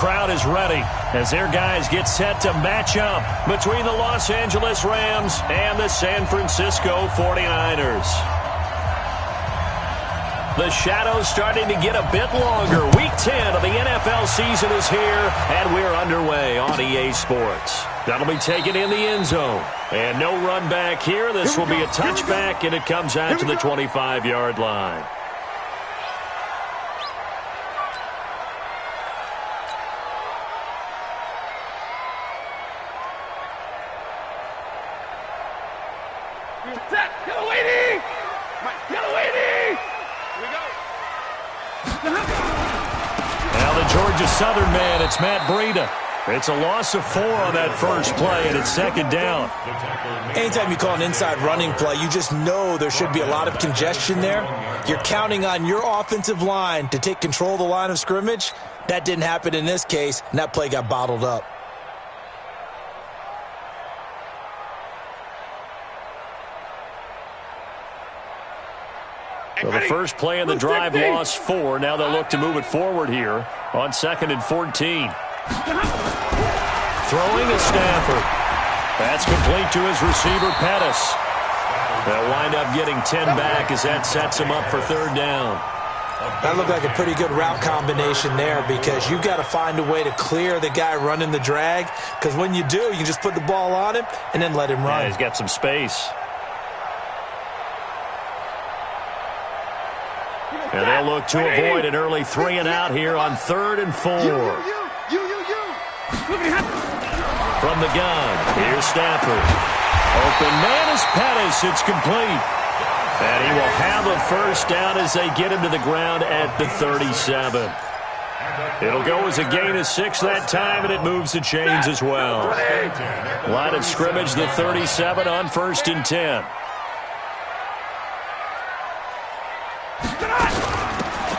Crowd is ready as their guys get set to match up between the Los Angeles Rams and the San Francisco 49ers. The shadow's starting to get a bit longer. Week 10 of the NFL season is here, and we're underway on EA Sports. That'll be taken in the end zone. And no run back here. This will be a touchback, and it comes out to the 25-yard line. Now the Georgia Southern man, it's Matt Breida. It's a loss of 4 on that first play, and it's second down. Anytime you call an inside running play, you just know there should be a lot of congestion there. You're counting on your offensive line to take control of the line of scrimmage. That didn't happen in this case, and that play got bottled up. Well, the first play in the drive lost 4. Now they'll look to move it forward here on 2nd and 14. Throwing to Stafford. That's complete to his receiver, Pettis. They'll wind up getting 10 back as that sets him up for third down. That looked like a pretty good route combination there because you've got to find a way to clear the guy running the drag, because when you do, you just put the ball on him and then let him run. Yeah, he's got some space. And they'll look to avoid an early 3 and out here on 3rd and 4. From the gun, here's Stafford. Open man is Pettis. It's complete. And he will have a first down as they get him to the ground at the 37. It'll go as a gain of 6 that time, and it moves the chains as well. Line of scrimmage, the 37 on 1st and 10.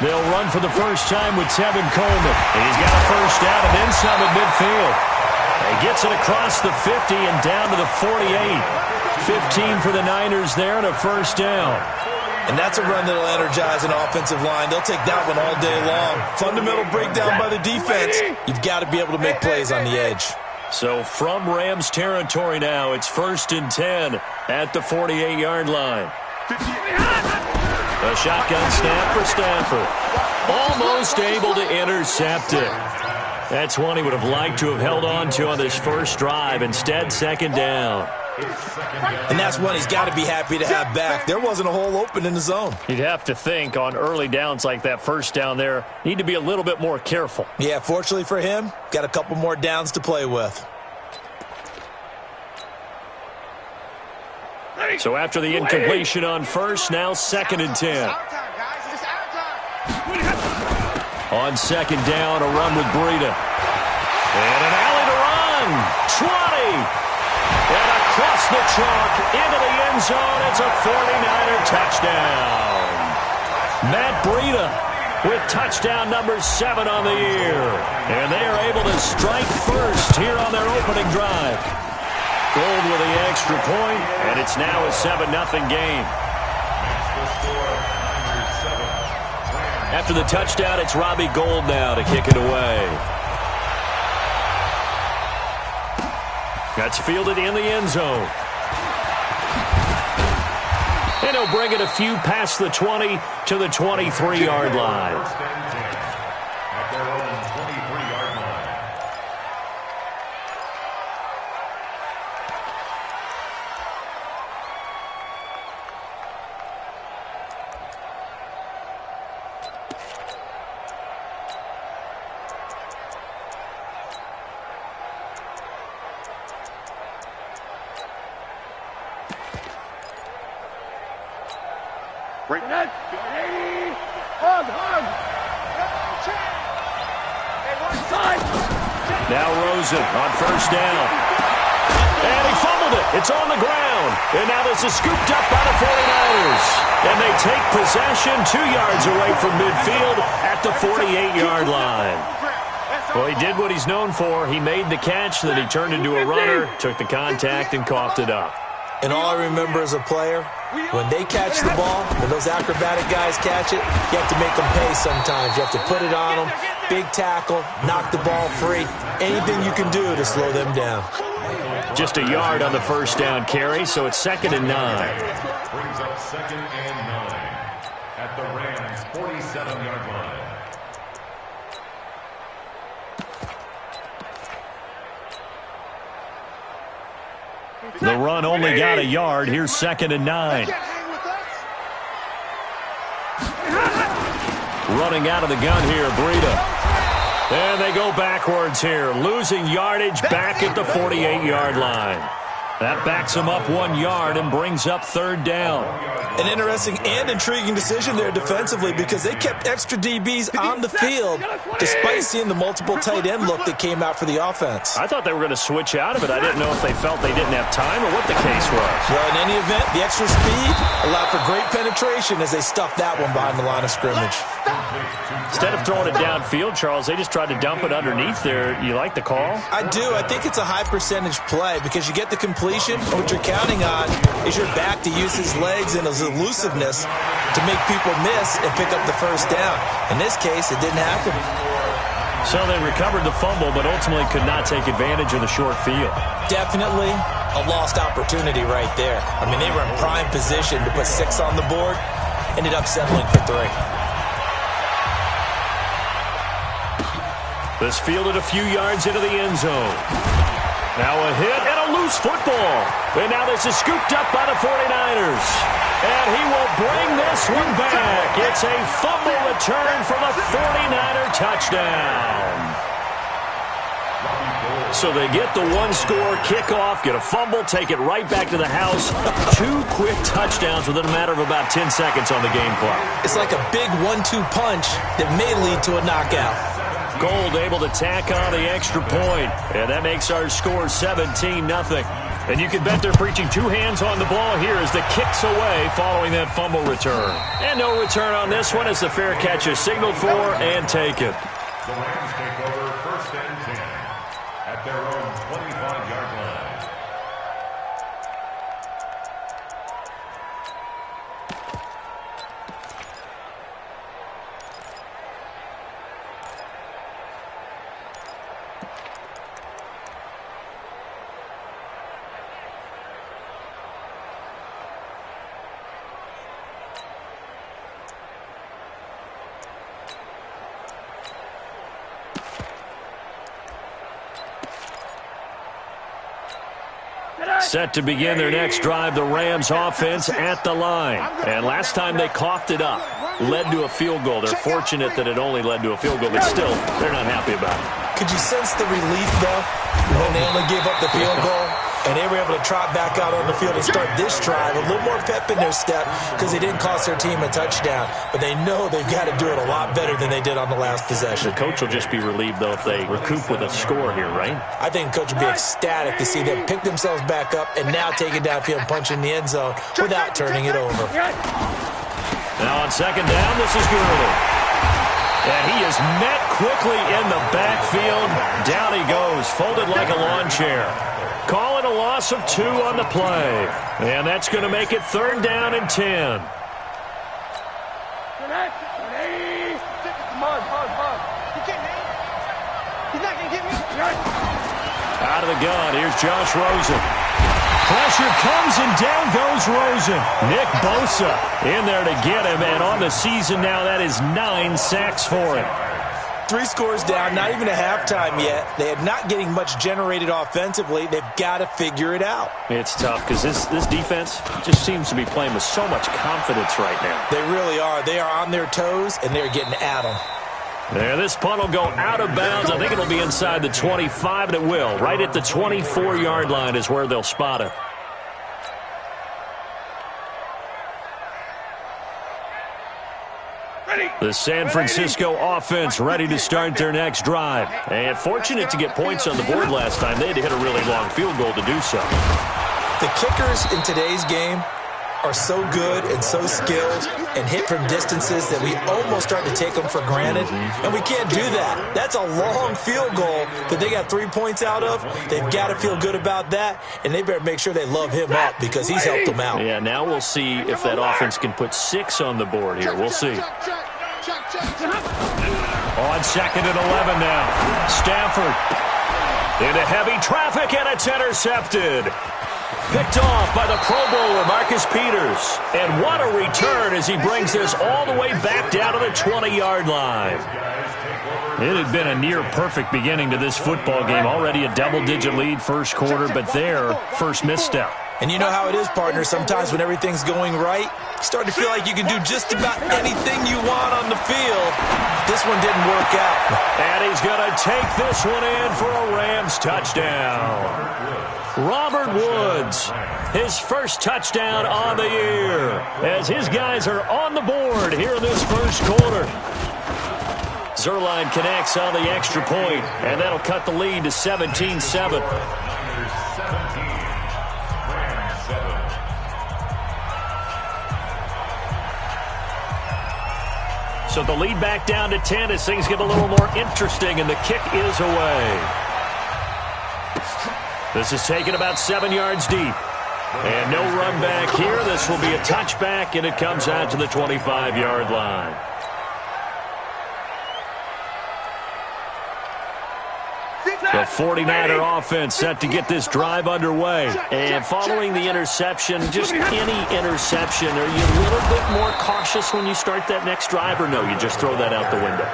They'll run for the first time with Tevin Coleman. And he's got a first down and then some at midfield. He gets it across the 50 and down to the 48. 15 for the Niners there and a first down. And that's a run that'll energize an offensive line. They'll take that one all day long. Fundamental breakdown by the defense. You've got to be able to make plays on the edge. So from Rams territory now, it's 1st and 10 at the 48-yard line. A shotgun snap for Stafford. Almost able to intercept it. That's one he would have liked to have held on to on this first drive. Instead, second down. And that's one he's got to be happy to have back. There wasn't a hole open in the zone. You'd have to think on early downs like that first down there, need to be a little bit more careful. Yeah, fortunately for him, got a couple more downs to play with. So after the incompletion on first, now 2nd and 10. On second down, a run with Breida. And an alley to run. 20. And across the chalk into the end zone. It's a 49er touchdown. Matt Breida with touchdown number 7 on the year. And they are able to strike first here on their opening drive. Gold with the extra point, and it's now a 7-0 game. After the touchdown, it's Robbie Gould now to kick it away. That's fielded in the end zone. And he'll bring it a few past the 20 to the 23-yard line. Bring it. Hug. Now Rosen on first down. And he fumbled it. It's on the ground. And now this is scooped up by the 49ers. And they take possession 2 yards away from midfield at the 48-yard line. Well, he did what he's known for. He made the catch, then he turned into a runner, took the contact, and coughed it up. And all I remember as a player, when they catch the ball, when those acrobatic guys catch it, you have to make them pay sometimes. You have to put it on them. big tackle, knock the ball free. Anything you can do to slow them down. Just a yard on the first down carry, so it's 2nd and 9. Brings up 2nd and 9 at the Rams' 47-yard line. The run only got a yard. Here's 2nd and 9. Running out of the gun here, Breida. And they go backwards here, losing yardage back at the 48-yard line. That backs them up 1 yard and brings up 3rd down. An interesting and intriguing decision there defensively because they kept extra DBs on the field despite seeing the multiple tight end look that came out for the offense. I thought they were going to switch out of it. I didn't know if they felt they didn't have time or what the case was. Well, in any event, the extra speed allowed for great penetration as they stuffed that one behind the line of scrimmage. Instead of throwing it downfield, Charles, they just tried to dump it underneath there. You like the call? I do. I think it's a high percentage play because you get the completion. What you're counting on is your back to use his legs and his elusiveness to make people miss and pick up the first down. In this case, it didn't happen. So they recovered the fumble, but ultimately could not take advantage of the short field. Definitely a lost opportunity right there. I mean, they were in prime position to put 6 on the board, ended up settling for 3. This fielded a few yards into the end zone. Now a hit and a loose football. And now this is scooped up by the 49ers. And he will bring this one back. It's a fumble return for the 49er touchdown. So they get the one-score kickoff, get a fumble, take it right back to the house. 2 quick touchdowns within a matter of about 10 seconds on the game clock. It's like a big 1-2 punch that may lead to a knockout. Gold able to tack on the extra point. And that makes our score 17-0. And you can bet they're preaching 2 hands on the ball here as the kick's away following that fumble return. And no return on this one as the fair catch is signaled for and taken. The Rams take over 1st and 10 at their own 25-yard line. Set to begin their next drive, the Rams offense at the line. And last time they coughed it up, led to a field goal. They're fortunate that it only led to a field goal, but still, they're not happy about it. Could you sense the relief, though, when they only gave up the field goal? And they were able to trot back out on the field and start this drive. A little more pep in their step because they didn't cost their team a touchdown. But they know they've got to do it a lot better than they did on the last possession. The coach will just be relieved, though, if they recoup with a score here, right? I think the coach will be ecstatic to see them pick themselves back up and now take it downfield and punch in the end zone without turning it over. Now on 2nd down, this is Gurley. And he is met quickly in the backfield. Down he goes, folded like a lawn chair. Calling a loss of 2 on the play. And that's going to make it 3rd down and 10. Out of the gun, here's Josh Rosen. Pressure comes and down goes Rosen. Nick Bosa in there to get him. And on the season now, that is 9 sacks for him. 3 scores down, not even a halftime yet. They are not getting much generated offensively. They've got to figure it out. It's tough because this defense just seems to be playing with so much confidence right now. They really are. They are on their toes, and they're getting at them. There, this punt will go out of bounds. I think it'll be inside the 25, and it will. Right at the 24-yard line is where they'll spot it. The San Francisco offense ready to start their next drive. And fortunate to get points on the board last time. They had to hit a really long field goal to do so. The kickers in today's game are so good and so skilled and hit from distances that we almost start to take them for granted. And we can't do that. That's a long field goal that they got 3 points out of. They've got to feel good about that, and they better make sure they love him up because he's helped them out. Yeah, now we'll see if that offense can put 6 on the board here. We'll see. On 2nd and 11 now. Stafford into heavy traffic, and it's intercepted. Picked off by the Pro Bowler, Marcus Peters. And what a return as he brings this all the way back down to the 20-yard line. It had been a near-perfect beginning to this football game. Already a double-digit lead first quarter, but their first misstep. And you know how it is, partner. Sometimes when everything's going right, you start to feel like you can do just about anything you want on the field. This one didn't work out. And he's going to take this one in for a Rams touchdown. Robert Woods, his first touchdown on the year, as his guys are on the board here in this first quarter. Zerline connects on the extra point, and that'll cut the lead to 17-7. So the lead back down to 10 as things get a little more interesting, and the kick is away. This is taken about 7 yards deep. And no run back here. This will be a touchback, and it comes out to the 25-yard line. The 49er offense set to get this drive underway. And following the interception, just any interception, are you a little bit more cautious when you start that next drive, or no, you just throw that out the window?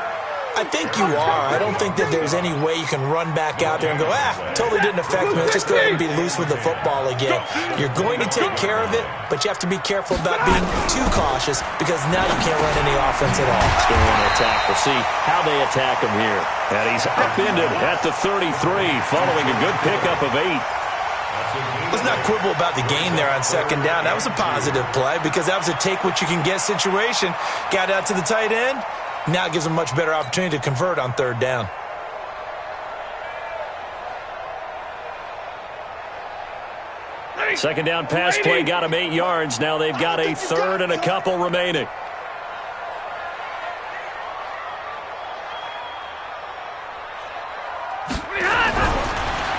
I think you are. I don't think that there's any way you can run back out there and go, totally didn't affect me. Let's just go ahead and be loose with the football again. You're going to take care of it, but you have to be careful about being too cautious because now you can't run any offense at all. Still want to attack. We'll see how they attack him here. And he's upended at the 33 following a good pickup of 8. Let's not quibble about the gain there on 2nd down. That was a positive play because that was a take-what-you-can-get situation. Got out to the tight end. Now it gives them a much better opportunity to convert on 3rd down. Second down pass play got him 8 yards. Now they've got a 3rd and a couple remaining.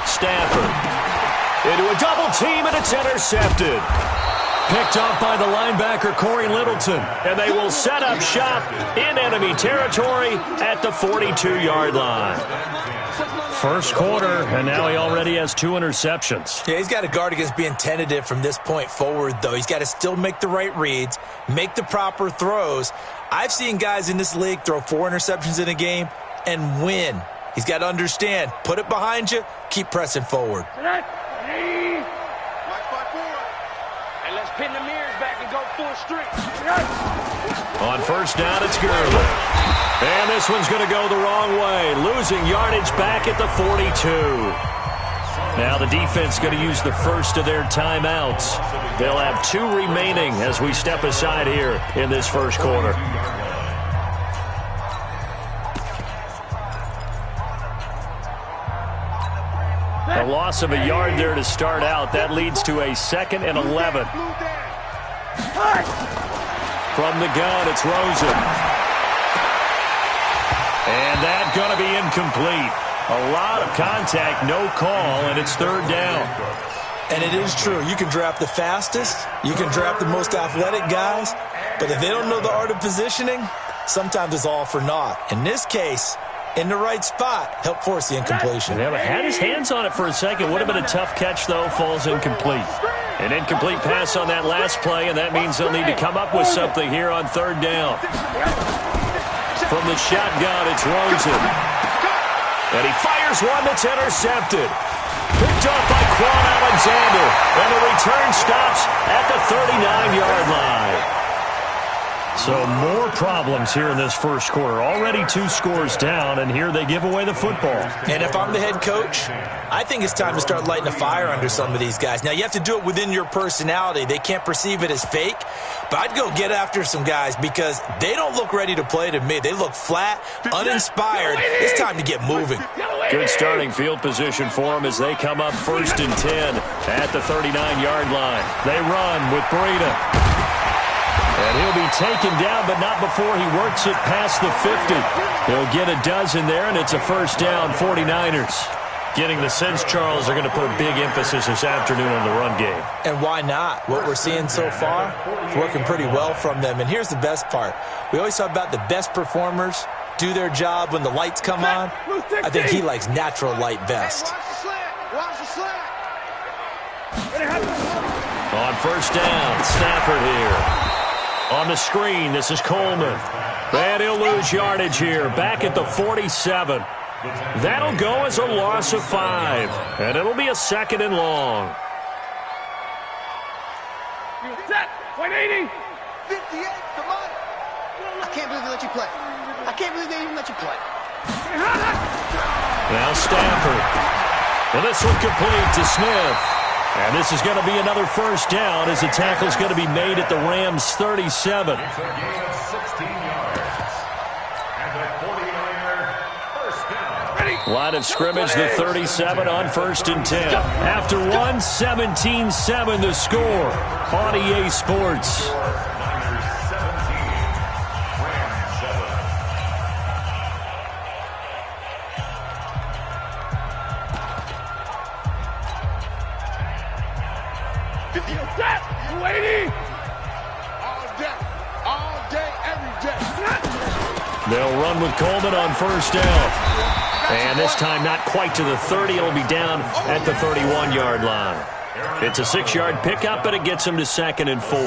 Stafford into a double team, and it's intercepted. Picked up by the linebacker, Corey Littleton. And they will set up shop in enemy territory at the 42-yard line. First quarter, and now he already has 2 interceptions. Yeah, he's got to guard against being tentative from this point forward, though. He's got to still make the right reads, make the proper throws. I've seen guys in this league throw 4 interceptions in a game and win. He's got to understand, put it behind you, keep pressing forward. Pin the mirrors back and go full street. On first down, it's Gurley. And this one's going to go the wrong way, losing yardage back at the 42. Now the defense going to use the first of their timeouts. They'll have 2 remaining as we step aside here in this first quarter. A loss of a yard there to start out. That leads to a 2nd and 11. From the gun, it's Rosen. And that's going to be incomplete. A lot of contact, no call, and it's 3rd down. And it is true. You can draft the fastest. You can draft the most athletic guys. But if they don't know the art of positioning, sometimes it's all for naught. In this case, in the right spot, help force the incompletion. Yeah, but had his hands on it for a second. Would have been a tough catch, though. Falls incomplete. An incomplete pass on that last play, and that means they'll need to come up with something here on 3rd down. From the shotgun, it's Rosen. And he fires one that's intercepted. Picked up by Quan Alexander. And the return stops at the 39-yard line. So more problems here in this first quarter. Already 2 scores down, and here they give away the football. And if I'm the head coach, I think it's time to start lighting a fire under some of these guys. Now, you have to do it within your personality. They can't perceive it as fake. But I'd go get after some guys because they don't look ready to play to me. They look flat, uninspired. It's time to get moving. Good starting field position for them as they come up 1st and 10 at the 39-yard line. They run with Breida. And he'll be taken down, but not before he works it past the 50. He'll get a dozen there, and it's a first down, 49ers. Getting the sense, Charles, they're going to put a big emphasis this afternoon on the run game. And why not? What we're seeing so far is working pretty well from them. And here's the best part. We always talk about the best performers do their job when the lights come on. I think he likes natural light best. Watch the slant. On first down, Stafford here. On the screen, this is Coleman. And he'll lose yardage here, back at the 47. That'll go as a loss of 5, and it'll be a 2nd and long. Set. 180. 58, come on. I can't believe they let you play. I can't believe they even let you play. Now Stafford. And this one complete to Smith. And this is going to be another first down as the tackle's going to be made at the Rams' 37. It's a gain of 16 yards. And the 49er, first down. Line of scrimmage, the 37 on first and 10. After one, 17-7 the score on EA Sports. Niners 17, Rams 7. Set. 280. All day, every day. They'll run with Coleman on first down. And this time not quite to the 30. It'll be down at the 31-yard line. It's a 6-yard pickup, but it gets them to 2nd and 4.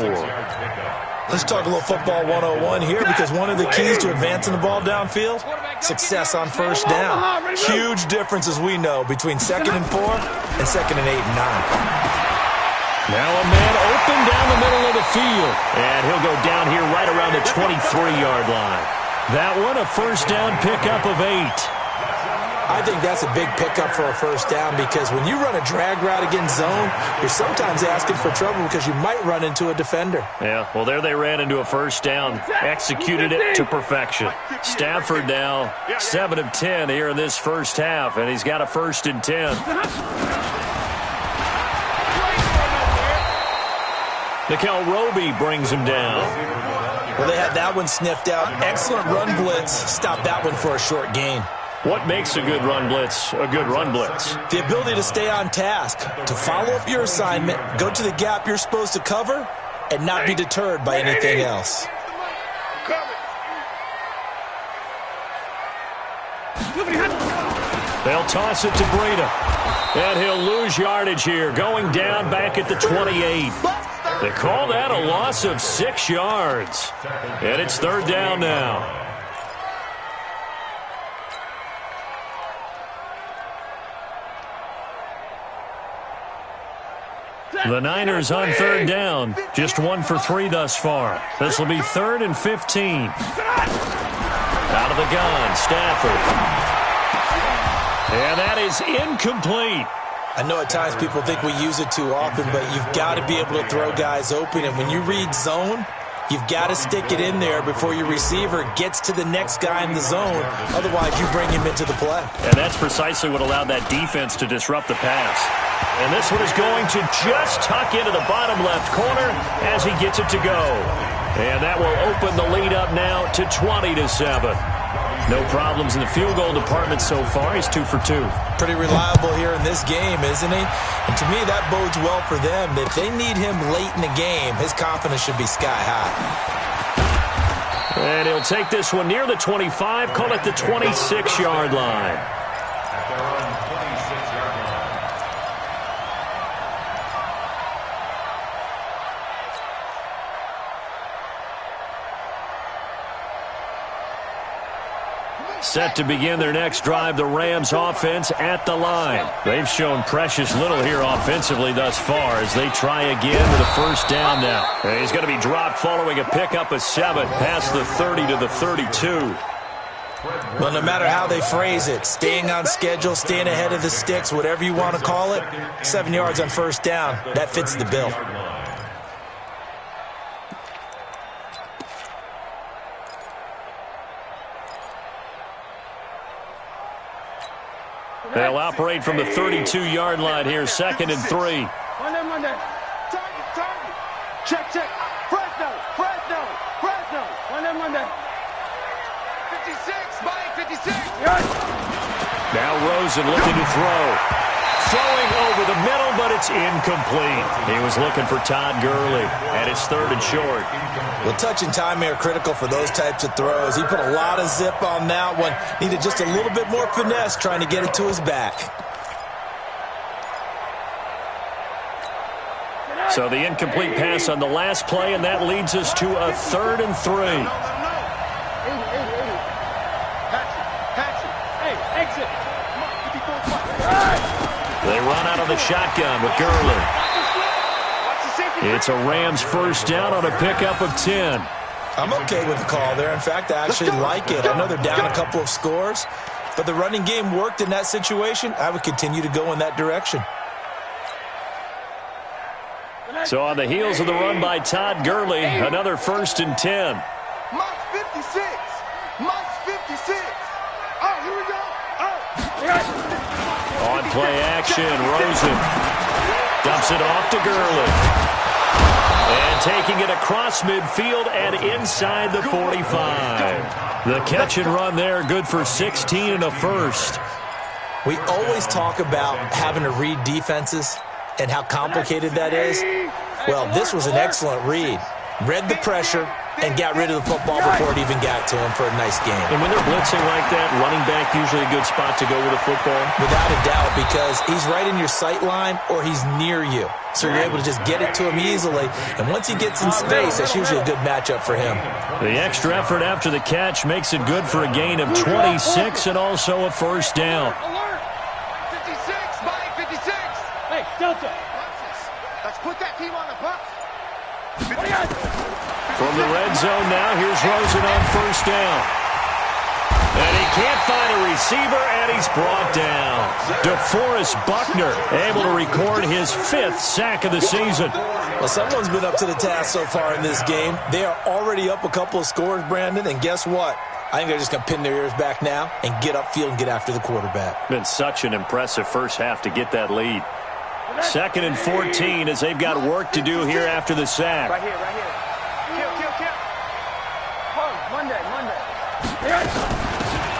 Let's talk a little football 101 here, because one of the keys to advancing the ball downfield, success on first down. Huge difference, as we know, between 2nd and 4 and 2nd and 8 and 9. Now a man open down the middle of the field. And he'll go down here right around the 23-yard line. That one, a first down pickup of 8. I think that's a big pickup for a first down, because when you run a drag route against zone, you're sometimes asking for trouble because you might run into a defender. Yeah, well, there they ran into a first down. Executed it to perfection. Stafford now 7 of 10 here in this first half, and he's got a 1st and 10. Nikel Roby brings him down. Well, they had that one sniffed out. Excellent run blitz. Stopped that one for a short gain. What makes a good run blitz a good run blitz? The ability to stay on task, to follow up your assignment, go to the gap you're supposed to cover, and not be deterred by anything else. They'll toss it to Breida. And he'll lose yardage here, going down back at the 28. They call that a loss of 6 yards. And it's 3rd down now. The Niners on 3rd down. Just 1 for 3 thus far. This will be 3rd and 15. Out of the gun, Stafford. And that is incomplete. I know at times people think we use it too often, but you've got to be able to throw guys open. And when you read zone, you've got to stick it in there before your receiver gets to the next guy in the zone. Otherwise, you bring him into the play. And that's precisely what allowed that defense to disrupt the pass. And this one is going to just tuck into the bottom left corner as he gets it to go. And that will open the lead up now to 20-7. No problems in the field goal department so far. He's 2 for 2. Pretty reliable here in this game, isn't he? And to me, that bodes well for them. If they need him late in the game, his confidence should be sky high. And he'll take this one near the 25, call it the 26-yard line. At their own 26-yard line. Set to begin their next drive, the Rams offense at the line. They've shown precious little here offensively thus far as they try again with a first down now. And he's going to be dropped following a pickup of 7 past the 30 to the 32. Well, no matter how they phrase it, staying on schedule, staying ahead of the sticks, whatever you want to call it, 7 yards on first down, that fits the bill. They'll operate from the 32-yard line here, 2nd and 3. Monday. Target. Check. Fresno. Monday. 56, Mike, 56. Yes. Now Rosen looking to throw. Throwing over the middle, but it's incomplete. He was looking for Todd Gurley, and it's 3rd and short. Well, touch and time are critical for those types of throws. He put a lot of zip on that one. Needed just a little bit more finesse trying to get it to his back. So the incomplete pass on the last play, and that leads us to a 3rd and 3. They run out of the shotgun with Gurley. It's a Rams first down on a pickup of 10. I'm okay with the call there. In fact, I actually like it. I know they're down a couple of scores, but the running game worked in that situation. I would continue to go in that direction. So on the heels of the run by Todd Gurley, another 1st and 10. Monk's 56. Monk's 56. Oh, here we go. Oh. On play action, Rosen dumps it off to Gurley. And taking it across midfield and inside the 45. The catch and run there, good for 16 and a first. We always talk about having to read defenses and how complicated that is. Well, this was an excellent read. Read the pressure and got rid of the football before it even got to him for a nice game. And when they're blitzing like that, running back usually a good spot to go with a football? Without a doubt, because he's right in your sight line or he's near you. So you're able to just get it to him easily. And once he gets in space, that's usually a good matchup for him. The extra effort after the catch makes it good for a gain of 26 and also a first down. 56, body 56. Hey, Delta. Let's put that team on the bus. From the red zone now, here's Rosen on first down. And he can't find a receiver, and he's brought down. DeForest Buckner able to record his 5th sack of the season. Well, someone's been up to the task so far in this game. They are already up a couple of scores, Brandon, and guess what? I think they're just going to pin their ears back now and get upfield and get after the quarterback. Been such an impressive first half to get that lead. 2nd and 14 as they've got work to do here after the sack. Right here, right here. Kill. Monday.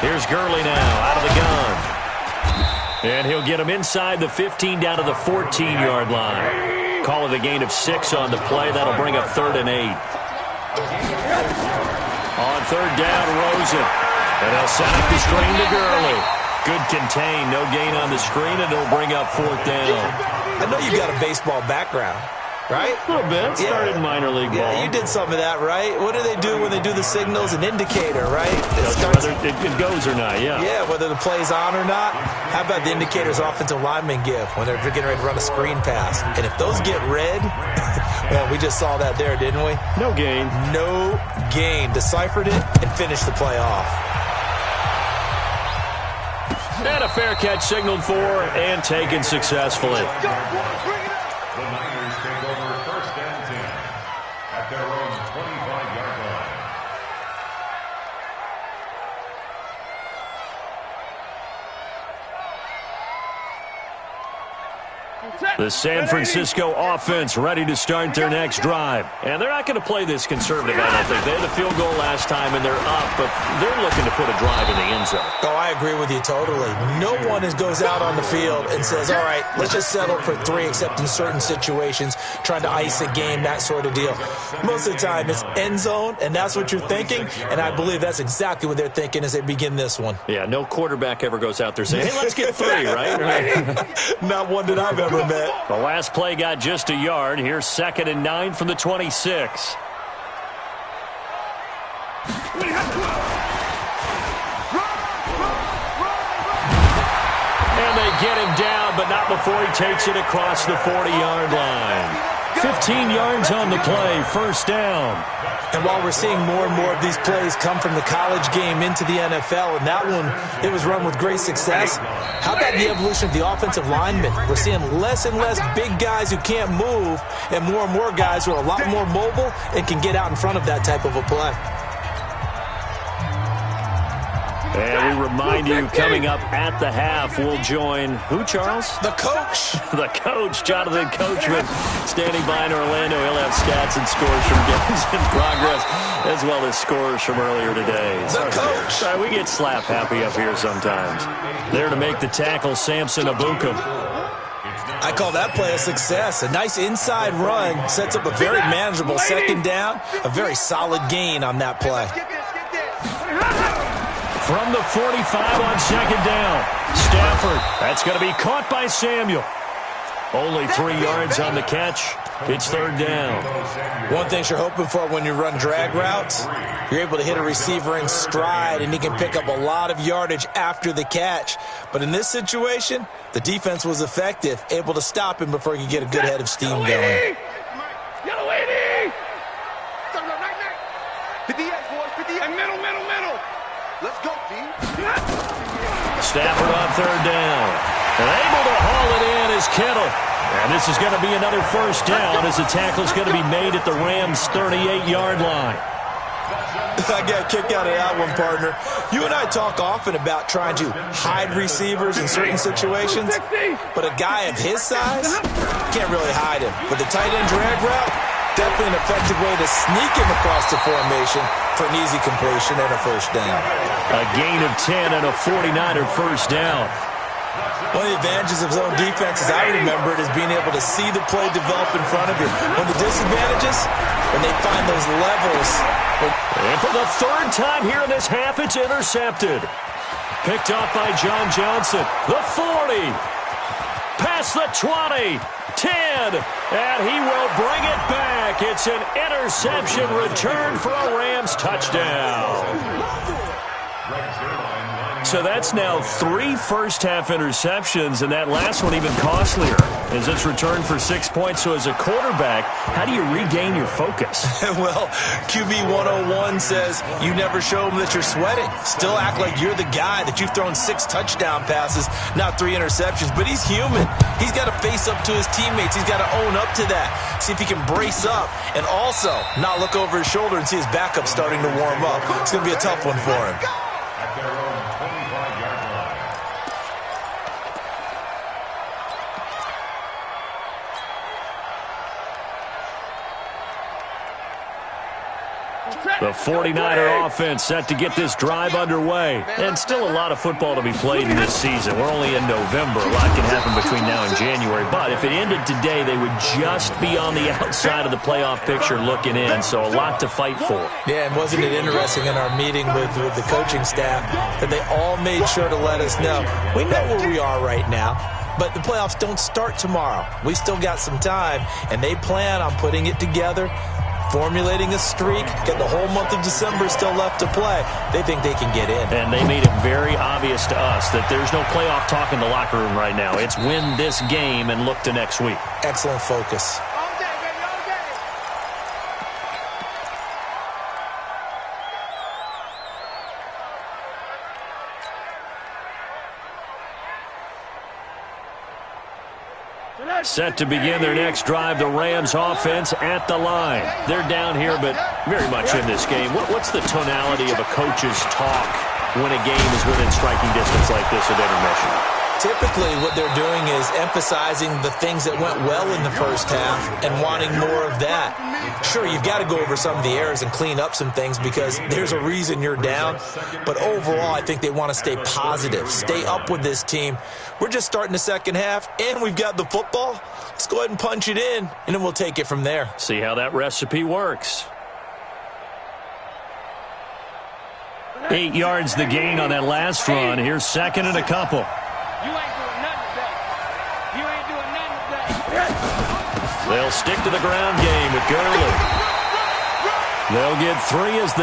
Here's Gurley now out of the gun. And he'll get him inside the 15 down to the 14-yard line. Call it a gain of 6 on the play. That'll bring up 3rd and 8. On 3rd down, Rosen. And they'll set up the screen to Gurley. Good contain, no gain on the screen, and it'll bring up 4th down. I know you've got a baseball background, right? A little bit. Started minor league ball. Yeah, you did some of that, right? What do they do when they do the signals? An indicator, right? Whether it goes or not, yeah. Yeah, whether the play's on or not. How about the indicators offensive linemen give when they're getting ready to run a screen pass? And if those get red, well, we just saw that there, didn't we? No gain. No gain. Deciphered it and finished the play off. And a fair catch signaled for and taken successfully. The Niners take over 1st and 10 at their own 25-yard line. The San Francisco offense ready to start their next drive. And they're not going to play this conservative, I don't think. They had a field goal last time, and they're up, but they're looking to put a drive in the end zone. Oh, I agree with you totally. No one goes out on the field and says, all right, let's just settle for 3, except in certain situations, trying to ice a game, that sort of deal. Most of the time, it's end zone, and that's what you're thinking, and I believe that's exactly what they're thinking as they begin this one. Yeah, no quarterback ever goes out there saying, hey, let's get 3, right? Not one that I've ever met. The last play got just a yard. Here's 2nd and 9 from the 26. And they get him down, but not before he takes it across the 40-yard line. 15 yards on the play, first down. And while we're seeing more and more of these plays come from the college game into the NFL, and that one, it was run with great success, how about the evolution of the offensive linemen? We're seeing less and less big guys who can't move and more guys who are a lot more mobile and can get out in front of that type of a play. And we remind you, coming up at the half, we'll join who, Charles? The coach. The coach, Jonathan Coachman, standing by in Orlando. He'll have stats and scores from games in progress, as well as scores from earlier today. The coach. Sorry, we get slap happy up here sometimes. There to make the tackle, Samson Abukum. I call that play a success. A nice inside run sets up a very manageable second down. A very solid gain on that play. From the 45 on second down. Stafford. That's going to be caught by Samuel. Only 3 yards on the catch. It's third down. One thing you're hoping for when you run drag routes, you're able to hit a receiver in stride, and he can pick up a lot of yardage after the catch. But in this situation, the defense was effective, able to stop him before he could get a good head of steam going. Let's go, team. Stafford on third down. And able to haul it in is Kittle. And this is going to be another first down as the tackle is going to be made at the Rams' 38-yard line. I got a kick out of that one, partner. You and I talk often about trying to hide receivers in certain situations, but a guy of his size can't really hide him. With the tight end drag route, definitely an effective way to sneak him across the formation for an easy completion and a first down. A gain of 10 and a 49er first down. One of the advantages of zone defense, as I remember it, is being able to see the play develop in front of you. One of the disadvantages, when they find those levels. And for the third time here in this half, it's intercepted. Picked up by John Johnson. The 40. Past the 20. 10. And he will bring it back. It's an interception return for a Rams touchdown. So that's now 3 first-half interceptions, and that last one even costlier as it's returned for 6 points. So as a quarterback, how do you regain your focus? Well, QB 101 says you never show them that you're sweating. Still act like you're the guy, that you've thrown 6 touchdown passes, not 3 interceptions. But he's human. He's got to face up to his teammates. He's got to own up to that, see if he can brace up, and also not look over his shoulder and see his backup starting to warm up. It's going to be a tough one for him. At their own 25-yard line. The 49er offense set to get this drive underway. And still a lot of football to be played in this season. We're only in November. A lot can happen between now and January. But if it ended today, they would just be on the outside of the playoff picture looking in. So a lot to fight for. Yeah, and wasn't it interesting in our meeting with the coaching staff that they all made sure to let us know, we know where we are right now, but the playoffs don't start tomorrow. We still got some time, and they plan on putting it together, formulating a streak, get the whole month of December still left to play. They think they can get in. And they made it very obvious to us that there's no playoff talk in the locker room right now. It's win this game and look to next week. Excellent focus. All day, baby, all day. Set to begin their next drive, the Rams offense at the line. They're down here, but very much in this game. What's the tonality of a coach's talk when a game is within striking distance like this at intermission? Typically, what they're doing is emphasizing the things that went well in the first half and wanting more of that. Sure, you've got to go over some of the errors and clean up some things because there's a reason you're down. But overall, I think they want to stay positive, stay up with this team. We're just starting the second half, and we've got the football. Let's go ahead and punch it in, and then we'll take it from there. See how that recipe works. 8 yards the gain on that last run. Here's second and a couple. You ain't doing nothing today. You ain't doing nothing today. They'll stick to the ground game with Gurley. They'll get 3 as the